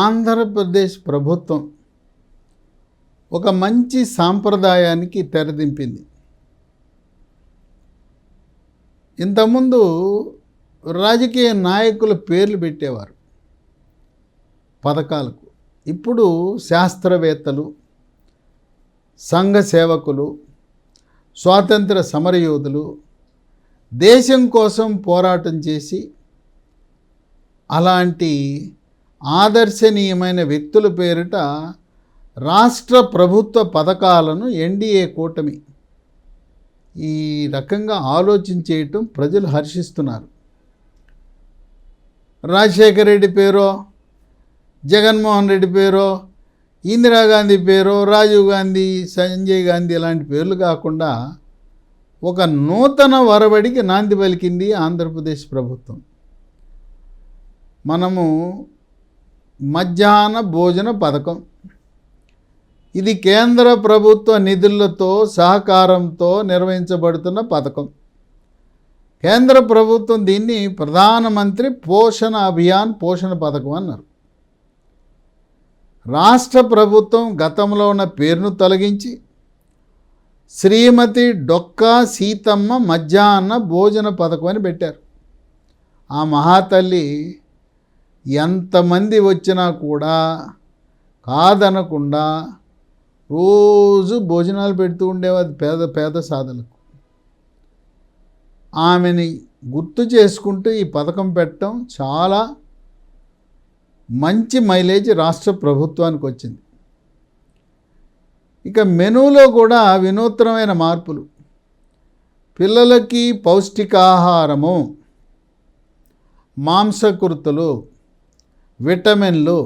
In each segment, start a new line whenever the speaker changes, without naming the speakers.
ఆంధ్రప్రదేశ్ ప్రభుత్వం ఒక మంచి సాంప్రదాయానికి తెరదింపింది. ఇంతకుముందు రాజకీయ నాయకుల పేర్లు పెట్టేవారు పథకాలకు. ఇప్పుడు శాస్త్రవేత్తలు, సంఘ సేవకులు, స్వాతంత్ర సమరయోధులు, దేశం కోసం పోరాటం చేసి అలాంటి ఆదర్శనీయమైన వ్యక్తుల పేరిట రాష్ట్ర ప్రభుత్వ పథకాలను ఎన్డీఏ కూటమి ఈ రకంగా ఆలోచించేయటం ప్రజలు హర్షిస్తున్నారు. రాజశేఖర రెడ్డి పేరో, జగన్మోహన్ రెడ్డి పేరో, ఇందిరాగాంధీ పేరో, రాజీవ్ గాంధీ, సంజయ్ గాంధీ ఇలాంటి పేర్లు కాకుండా ఒక నూతన వరవడికి నాంది పలికింది ఆంధ్రప్రదేశ్ ప్రభుత్వం. మనము మధ్యాహ్న భోజన పథకం, ఇది కేంద్ర ప్రభుత్వ నిధులతో సహకారంతో నిర్వహించబడుతున్న పథకం. కేంద్ర ప్రభుత్వం దీన్ని ప్రధానమంత్రి పోషణ అభియాన్ పోషణ పథకం అన్నారు. రాష్ట్ర ప్రభుత్వం గతంలో ఉన్న పేరును తొలగించి శ్రీమతి డొక్కా సీతమ్మ మధ్యాహ్న భోజన పథకం అని పెట్టారు. ఆ మహాతల్లి ఎంతమంది వచ్చినా కూడా కాదనకుండా రోజు భోజనాలు పెడుతూ ఉండేవారు పేద సాధలకు. ఆమెని గుర్తు చేసుకుంటూ ఈ పథకం పెట్టడం చాలా మంచి మైలేజ్ రాష్ట్ర ప్రభుత్వానికి వచ్చింది. ఇక మెనూలో కూడా వినూత్నమైన మార్పులు. పిల్లలకి పౌష్టికాహారము, మాంసకృతులు, విటమిన్లు,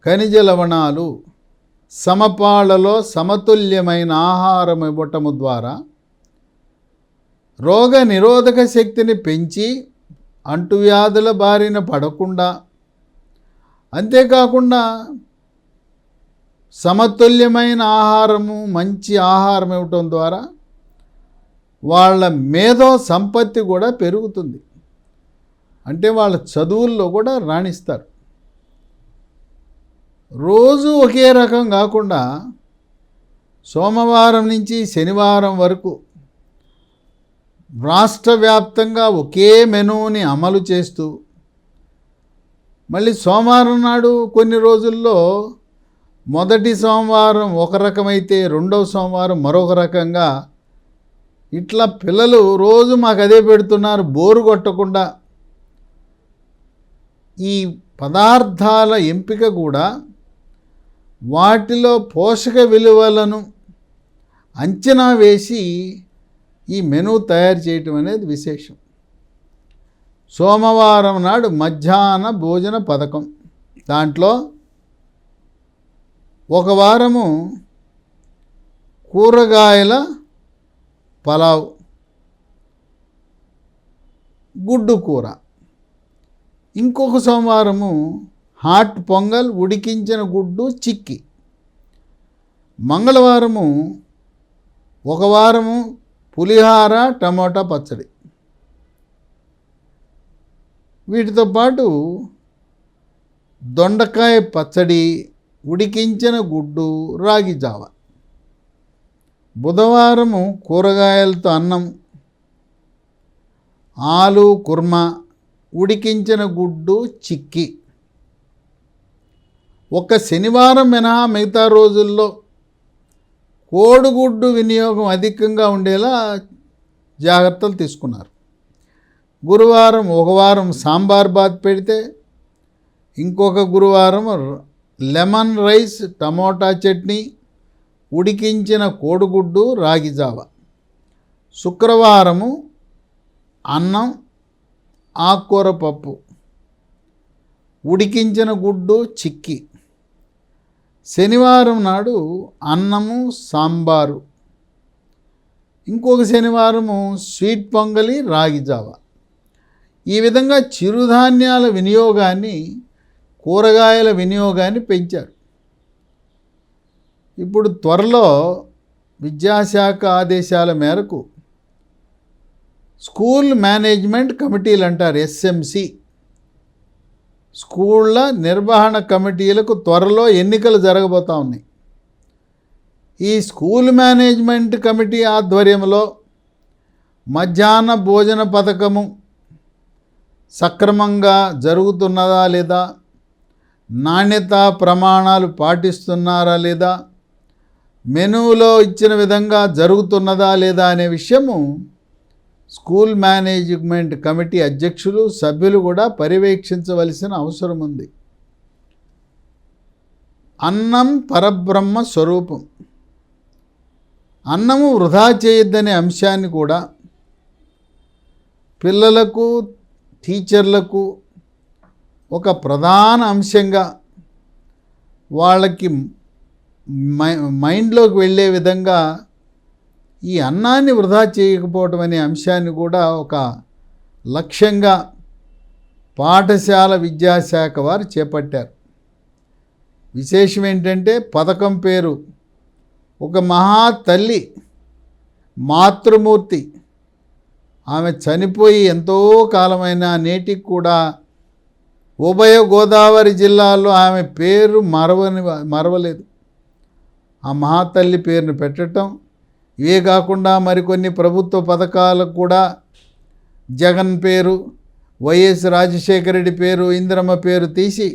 ఖనిజ లవణాలు సమపాళ్లలో సమతుల్యమైన ఆహారం ఇవ్వటము ద్వారా రోగ నిరోధక శక్తిని పెంచి అంటువ్యాధుల బారిన పడకుండా, అంతేకాకుండా సమతుల్యమైన ఆహారము, మంచి ఆహారం ఇవ్వటం ద్వారా వాళ్ళ మేధో సంపత్తి కూడా పెరుగుతుంది. అంటే వాళ్ళ చదువుల్లో కూడా రాణిస్తారు. రోజు ఒకే రకం కాకుండా సోమవారం నుంచి శనివారం వరకు రాష్ట్ర వ్యాప్తంగా ఒకే మెనూని అమలు చేస్తూ, మళ్ళీ సోమవారం నాడు కొన్ని రోజుల్లో మొదటి సోమవారం ఒక రకమైతే రెండవ సోమవారం మరొక రకంగా, ఇట్లా పిల్లలు రోజు మాకు అదే పెడుతున్నారు బోరు కొట్టకుండా. ఈ పదార్థాల ఎంపిక కూడా వాటిలో పోషక విలువలను అంచనా వేసి ఈ మెనూ తయారు చేయటం అనేది విశేషం. సోమవారం నాడు మధ్యాహ్న భోజన పథకం, దాంట్లో ఒక వారము కూరగాయల పలావ్, గుడ్డు కూర, ఇంకొక సోమవారము హాట్ పొంగల్, ఉడికించిన గుడ్డు చిక్కి, మంగళవారము ఒక వారము పులిహార టమోటా పచ్చడి. వీటితో పాటు దొండకాయ పచ్చడి, ఉడికించిన గుడ్డు, రాగి జావ. బుధవారము కూరగాయలతో అన్నం, ఆలు కుర్మా, ఉడికించిన గుడ్డు చిక్కి. ఒక శనివారం మినహా మిగతా రోజుల్లో కోడిగుడ్డు వినియోగం అధికంగా ఉండేలా జాగ్రత్తలు తీసుకున్నారు. గురువారం ఒక వారం సాంబార్ బాత్ పెడితే, ఇంకొక గురువారం లెమన్ రైస్, టమోటా చట్నీ, ఉడికించిన కోడిగుడ్డు, రాగి జావ. శుక్రవారము అన్నం, ఆకుకూర పప్పు, ఉడికించిన గుడ్డు చిక్కి. శనివారం నాడు అన్నము, సాంబారు, ఇంకొక శనివారము స్వీట్ పొంగలి, రాగి జావ. ఈ విధంగా చిరుధాన్యాల వినియోగాన్ని, కూరగాయల వినియోగాన్ని పెంచారు. ఇప్పుడు త్వరలో విద్యాశాఖ ఆదేశాల మేరకు స్కూల్ మేనేజ్మెంట్ కమిటీలు అంటారు, ఎస్ఎంసి, స్కూళ్ళ నిర్వహణ కమిటీలకు త్వరలో ఎన్నికలు జరగబోతూ ఉన్నాయి. ఈ స్కూల్ మేనేజ్మెంట్ కమిటీ ఆధ్వర్యంలో మధ్యాహ్న భోజన పథకము సక్రమంగా జరుగుతున్నదా లేదా, నాణ్యత ప్రమాణాలు పాటిస్తున్నారా లేదా, మెనూలో ఇచ్చిన విధంగా జరుగుతున్నదా లేదా అనే విషయము స్కూల్ మేనేజ్మెంట్ కమిటీ అధ్యక్షులు సభ్యులు కూడా పర్యవేక్షించవలసిన అవసరం ఉంది. అన్నం పరబ్రహ్మ స్వరూపం. అన్నము వృధా చేయొద్దనే అంశాన్ని కూడా పిల్లలకు టీచర్లకు ఒక ప్రధాన అంశంగా వాళ్ళకి మైండ్లోకి వెళ్ళే విధంగా ఈ అన్నాన్ని వృధా చేయకపోవటం అనే అంశాన్ని కూడా ఒక లక్ష్యంగా పాఠశాల విద్యాశాఖ వారు చేపట్టారు. విశేషం ఏంటంటే పథకం పేరు ఒక మహా తల్లి మాతృమూర్తి, ఆమె చనిపోయి ఎంతో కాలమైన నేటికి కూడా ఉభయ గోదావరి జిల్లాల్లో ఆమె పేరు మరవలేదు. ఆ మహాతల్లి పేరును పెట్టడం, ఇవే కాకుండా మరికొన్ని ప్రభుత్వ పథకాలకు కూడా జగన్ పేరు, వైఎస్ రాజశేఖర రెడ్డి పేరు, ఇందిరమ్మ పేరు తీసి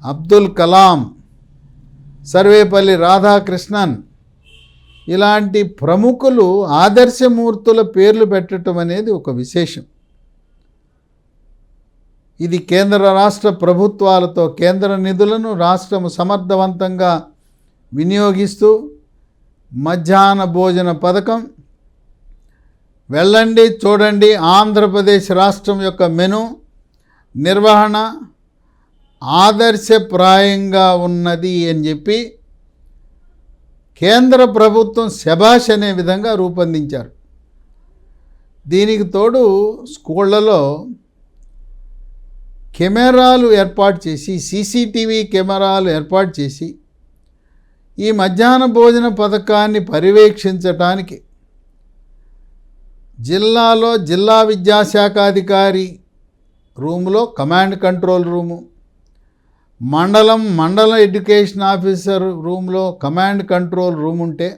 అబ్దుల్ కలాం, సర్వేపల్లి రాధాకృష్ణన్ ఇలాంటి ప్రముఖులు ఆదర్శమూర్తుల పేర్లు పెట్టడం అనేది ఒక విశేషం. ఇది కేంద్ర రాష్ట్ర ప్రభుత్వాలతో కేంద్ర నిధులను రాష్ట్రము సమర్థవంతంగా వినియోగిస్తూ మధ్యాహ్న భోజన పథకం వెళ్ళండి చూడండి ఆంధ్రప్రదేశ్ రాష్ట్రం యొక్క మెను నిర్వహణ ఆదర్శప్రాయంగా ఉన్నది అని చెప్పి కేంద్ర ప్రభుత్వం శభాష్ అనే విధంగా రూపొందించారు. దీనికి తోడు స్కూళ్ళలో కెమెరాలు ఏర్పాటు చేసి సీసీటీవీ కెమెరాలు ఏర్పాటు చేసి ఈ మధ్యాహ్న భోజన పథకాన్ని పర్యవేక్షించటానికి జిల్లాలో జిల్లా విద్యాశాఖాధికారి రూములో కమాండ్ కంట్రోల్ రూము, మండల ఎడ్యుకేషన్ ఆఫీసర్ రూమ్లో కమాండ్ కంట్రోల్ రూమ్ ఉంటే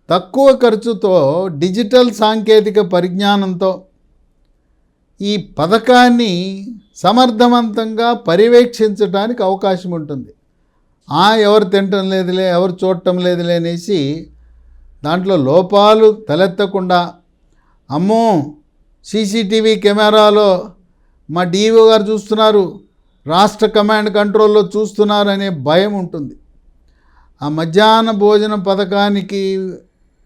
తక్కువ ఖర్చుతో డిజిటల్ సాంకేతిక పరిజ్ఞానంతో ఈ పథకాన్ని సమర్థవంతంగా పర్యవేక్షించడానికి అవకాశం ఉంటుంది. ఎవరు తినటం లేదులే, ఎవరు చూడటం లేదులే అనేసి దాంట్లో లోపాలు తలెత్తకుండా, అమ్మో సీసీటీవీ కెమెరాలో మా డిఓ గారు చూస్తున్నారు, రాష్ట్ర కమాండ్ కంట్రోల్లో చూస్తున్నారు అనే భయం ఉంటుంది. ఆ మధ్యాహ్న భోజన పథకానికి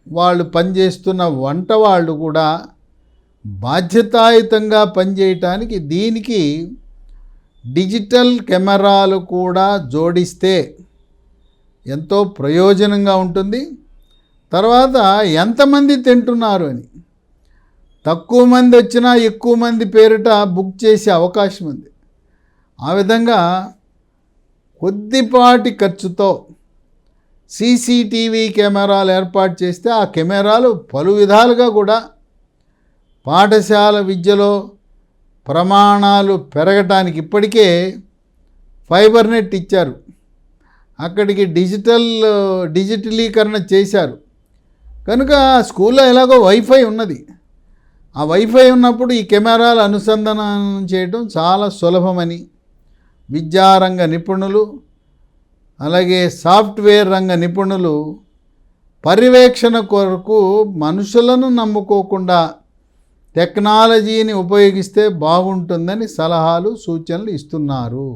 వాళ్ళు పనిచేస్తున్న వంట వాళ్ళు కూడా బాధ్యతాయుతంగా పనిచేయటానికి దీనికి డిజిటల్ కెమెరాలు కూడా జోడిస్తే ఎంతో ప్రయోజనంగా ఉంటుంది. తర్వాత ఎంతమంది తింటున్నారు అని, తక్కువ మంది వచ్చినా ఎక్కువ మంది పేరిట బుక్ చేసే అవకాశం ఉంది. ఆ విధంగా కొద్దిపాటి ఖర్చుతో సీసీటీవీ కెమెరాలు ఏర్పాటు చేస్తే ఆ కెమెరాలు పలు విధాలుగా కూడా పాఠశాల విద్యలో ప్రమాణాలు పెరగటానికి ఇప్పటికే ఫైబర్ నెట్ ఇచ్చారు, అక్కడికి డిజిటలీకరణ చేశారు. కనుక స్కూల్లో ఎలాగో వైఫై ఉన్నది. ఆ వైఫై ఉన్నప్పుడు ఈ కెమెరాలు అనుసంధానం చేయడం చాలా సులభమని విద్యారంగ నిపుణులు అలాగే సాఫ్ట్వేర్ రంగ నిపుణులు పర్యవేక్షణ కొరకు మనుషులను నమ్ముకోకుండా టెక్నాలజీని ఉపయోగిస్తే బాగుంటుందని సలహాలు సూచనలు ఇస్తున్నారు.